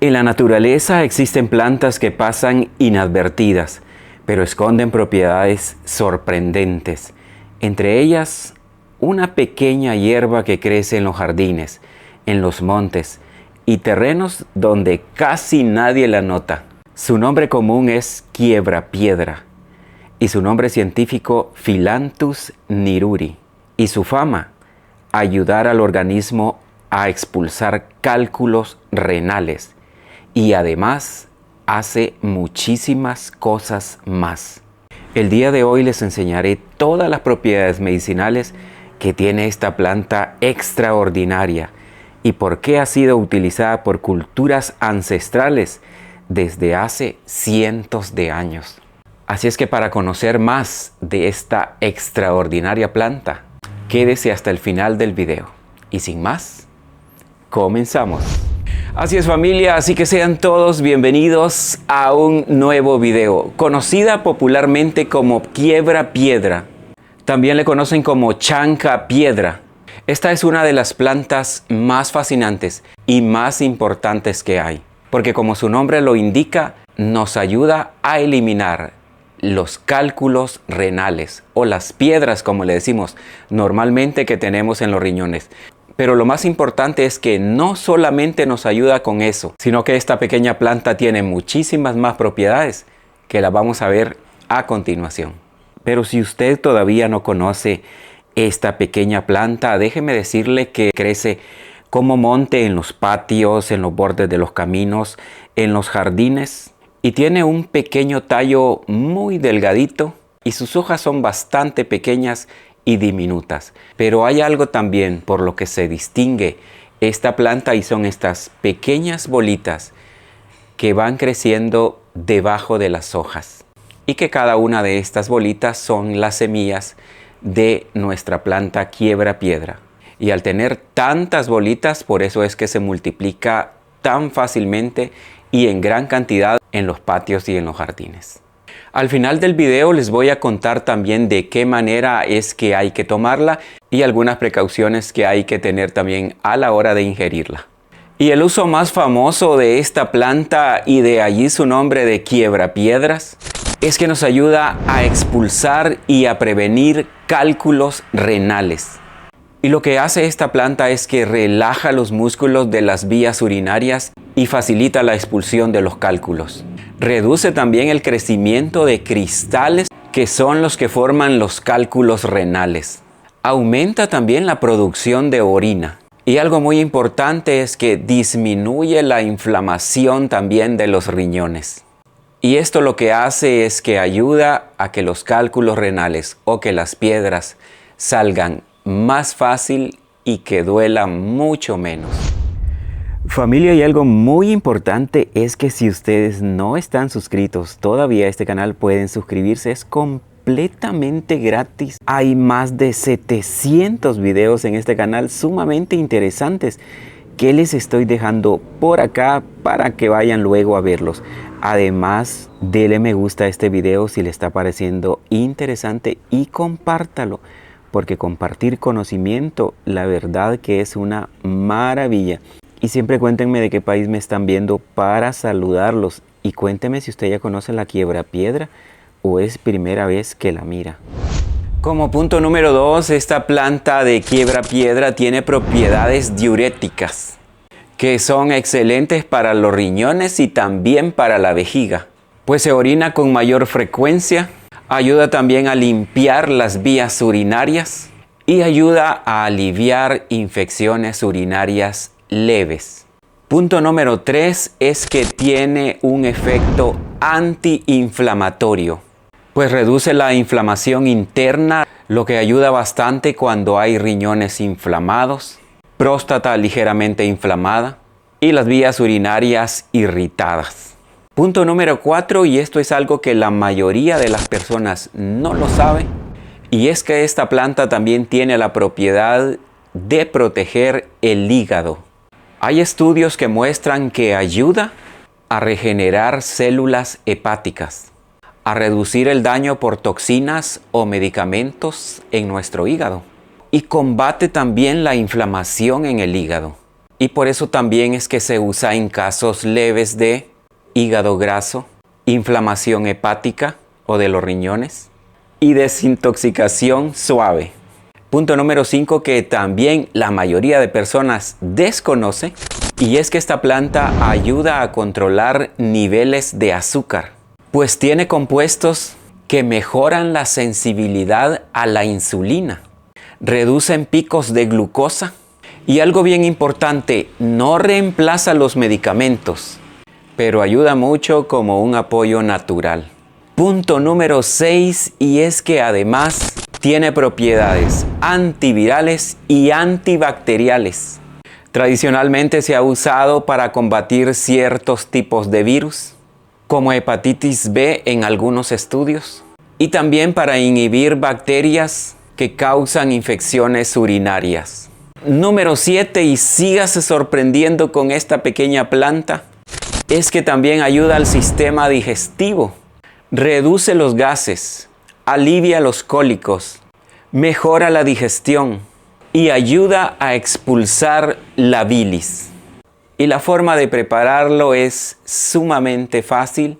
En la naturaleza existen plantas que pasan inadvertidas, pero esconden propiedades sorprendentes. Entre ellas, una pequeña hierba que crece en los jardines, en los montes y terrenos donde casi nadie la nota. Su nombre común es quiebrapiedra y su nombre científico Phyllanthus niruri. Y su fama, ayudar al organismo a expulsar cálculos renales. Y además hace muchísimas cosas más. El día de hoy les enseñaré todas las propiedades medicinales que tiene esta planta extraordinaria y por qué ha sido utilizada por culturas ancestrales desde hace cientos de años. Así es que para conocer más de esta extraordinaria planta, quédese hasta el final del video. Y sin más, comenzamos. Así es, familia, así que sean todos bienvenidos a un nuevo video. Conocida popularmente como quiebrapiedra, también le conocen como chancapiedra. Esta es una de las plantas más fascinantes y más importantes que hay, porque como su nombre lo indica, nos ayuda a eliminar los cálculos renales o las piedras, como le decimos normalmente, que tenemos en los riñones. Pero lo más importante es que no solamente nos ayuda con eso, sino que esta pequeña planta tiene muchísimas más propiedades que las vamos a ver a continuación. Pero si usted todavía no conoce esta pequeña planta, déjeme decirle que crece como monte en los patios, en los bordes de los caminos, en los jardines, y tiene un pequeño tallo muy delgadito y sus hojas son bastante pequeñas y diminutas. Pero hay algo también por lo que se distingue esta planta y son estas pequeñas bolitas que van creciendo debajo de las hojas. Y que cada una de estas bolitas son las semillas de nuestra planta quiebrapiedra. Y al tener tantas bolitas, por eso es que se multiplica tan fácilmente y en gran cantidad en los patios y en los jardines. Al final del video les voy a contar también de qué manera es que hay que tomarla y algunas precauciones que hay que tener también a la hora de ingerirla. Y el uso más famoso de esta planta y de allí su nombre de quiebrapiedras es que nos ayuda a expulsar y a prevenir cálculos renales. Y lo que hace esta planta es que relaja los músculos de las vías urinarias y facilita la expulsión de los cálculos. Reduce también el crecimiento de cristales que son los que forman los cálculos renales. Aumenta también la producción de orina. Y algo muy importante es que disminuye la inflamación también de los riñones. Y esto lo que hace es que ayuda a que los cálculos renales o que las piedras salgan más fácil y que duela mucho menos. Familia, y algo muy importante es que si ustedes no están suscritos todavía a este canal, pueden suscribirse. Es completamente gratis. Hay más de 700 videos en este canal sumamente interesantes que les estoy dejando por acá para que vayan luego a verlos. Además, dele me gusta a este video si le está pareciendo interesante y compártalo, porque compartir conocimiento, la verdad que es una maravilla. Y siempre cuéntenme de qué país me están viendo para saludarlos. Y cuéntenme si usted ya conoce la quiebrapiedra o es primera vez que la mira. Como punto número 2, esta planta de quiebrapiedra tiene propiedades diuréticas que son excelentes para los riñones y también para la vejiga. Pues se orina con mayor frecuencia, ayuda también a limpiar las vías urinarias y ayuda a aliviar infecciones urinarias leves. Punto número 3 es que tiene un efecto antiinflamatorio, pues reduce la inflamación interna, lo que ayuda bastante cuando hay riñones inflamados, próstata ligeramente inflamada y las vías urinarias irritadas. Punto número 4, y esto es algo que la mayoría de las personas no lo sabe, y es que esta planta también tiene la propiedad de proteger el hígado. Hay estudios que muestran que ayuda a regenerar células hepáticas, a reducir el daño por toxinas o medicamentos en nuestro hígado y combate también la inflamación en el hígado. Y por eso también es que se usa en casos leves de hígado graso, inflamación hepática o de los riñones y desintoxicación suave. Punto número 5 que también la mayoría de personas desconoce, y es que esta planta ayuda a controlar niveles de azúcar, pues tiene compuestos que mejoran la sensibilidad a la insulina, reducen picos de glucosa y algo bien importante, no reemplaza los medicamentos, pero ayuda mucho como un apoyo natural. Punto número 6, y es que además tiene propiedades antivirales y antibacteriales. Tradicionalmente se ha usado para combatir ciertos tipos de virus, como hepatitis B en algunos estudios, y también para inhibir bacterias que causan infecciones urinarias. Número 7, y sígase sorprendiendo con esta pequeña planta, es que también ayuda al sistema digestivo, reduce los gases, alivia los cólicos, mejora la digestión y ayuda a expulsar la bilis. Y la forma de prepararlo es sumamente fácil.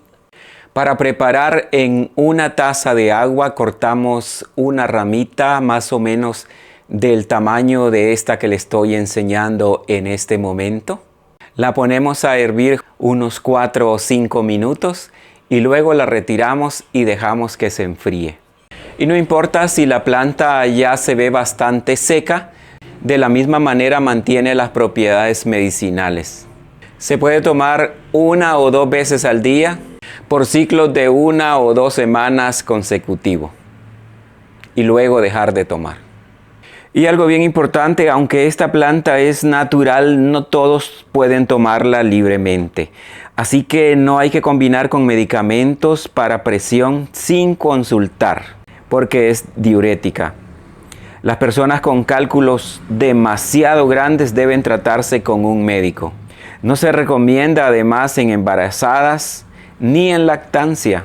Para preparar, en una taza de agua cortamos una ramita más o menos del tamaño de esta que le estoy enseñando en este momento. La ponemos a hervir unos 4 o 5 minutos y luego la retiramos y dejamos que se enfríe. Y no importa si la planta ya se ve bastante seca, de la misma manera mantiene las propiedades medicinales. Se puede tomar 1 o 2 veces al día por ciclos de 1 o 2 semanas consecutivos y luego dejar de tomar. Y algo bien importante, aunque esta planta es natural, no todos pueden tomarla libremente. Así que no hay que combinar con medicamentos para presión sin consultar, porque es diurética. Las personas con cálculos demasiado grandes deben tratarse con un médico. No se recomienda además en embarazadas ni en lactancia.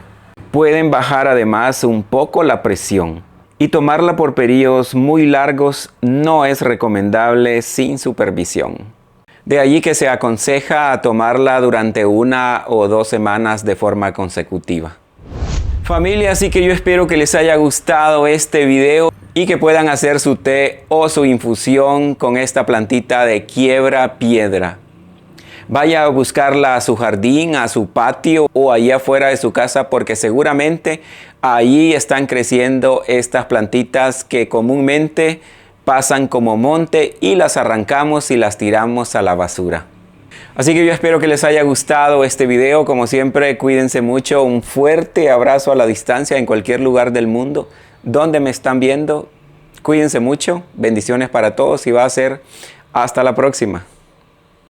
Pueden bajar además un poco la presión. Y tomarla por periodos muy largos no es recomendable sin supervisión. De allí que se aconseja tomarla durante 1 o 2 semanas de forma consecutiva. Familia, así que yo espero que les haya gustado este video y que puedan hacer su té o su infusión con esta plantita de quiebra piedra. Vaya a buscarla a su jardín, a su patio o allá afuera de su casa, porque seguramente allí están creciendo estas plantitas que comúnmente pasan como monte y las arrancamos y las tiramos a la basura. Así que yo espero que les haya gustado este video. Como siempre, cuídense mucho. Un fuerte abrazo a la distancia en cualquier lugar del mundo donde me están viendo. Cuídense mucho. Bendiciones para todos y va a ser hasta la próxima.